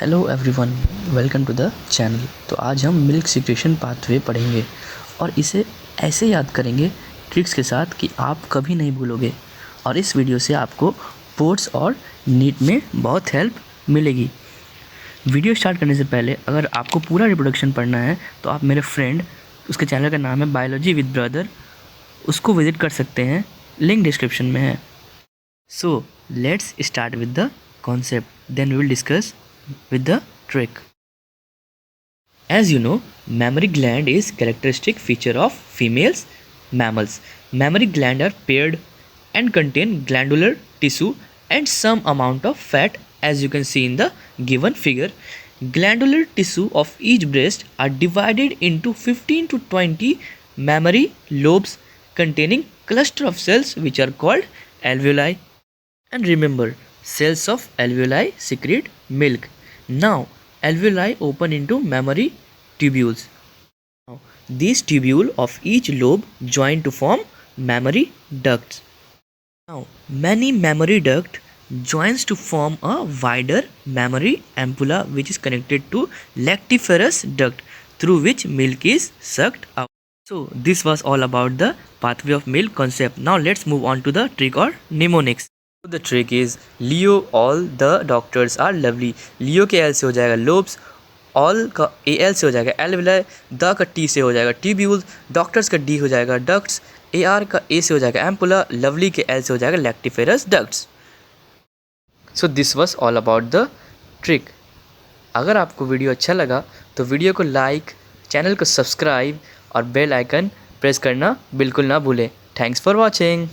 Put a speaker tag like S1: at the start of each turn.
S1: Hello everyone, welcome to the channel. तो आज हम मिल्क सिक्रेशन पाथवे पढ़ेंगे और इसे ऐसे याद करेंगे ट्रिक्स के साथ कि आप कभी नहीं भूलोगे। और इस वीडियो से आपको बोर्ड्स और नीट में बहुत हेल्प मिलेगी। वीडियो स्टार्ट करने से पहले अगर आपको पूरा रिप्रोडक्शन पढ़ना है तो आप मेरे फ्रेंड, उसके चैनल का नाम है बायोलॉजी विद ब्रदर, उसको विज़िट कर सकते हैं, लिंक डिस्क्रिप्शन में है। So let's start with the concept, then we will discuss with the trick. As you know, mammary gland is characteristic feature of females mammals. Mammary gland are paired and contain glandular tissue and some amount of fat, as you can see in the given figure. Glandular tissue of each breast are divided into 15 to 20 mammary lobes containing cluster of cells which are called alveoli. And remember, cells of alveoli secrete milk. Now, alveoli open into mammary tubules. Now, these tubules of each lobe join to form mammary ducts. Now, many mammary duct joins to form a wider mammary ampulla which is connected to lactiferous duct through which milk is sucked out. So, this was all about the pathway of milk concept. Now, let's move on to the trick or mnemonics. The trick is Leo all the doctors are lovely. Leo के L से हो जाएगा lobes, all का AL से हो जाएगा alveoli, the का T से हो जाएगा tubules, doctors का D हो जाएगा ducts, AR का A से हो जाएगा ampulla, lovely के L से हो जाएगा lactiferous ducts. So this was all about the trick. अगर आपको वीडियो अच्छा लगा तो वीडियो को लाइक, चैनल को सब्सक्राइब और बेल आइकन प्रेस करना बिल्कुल ना भूलें। Thanks for watching.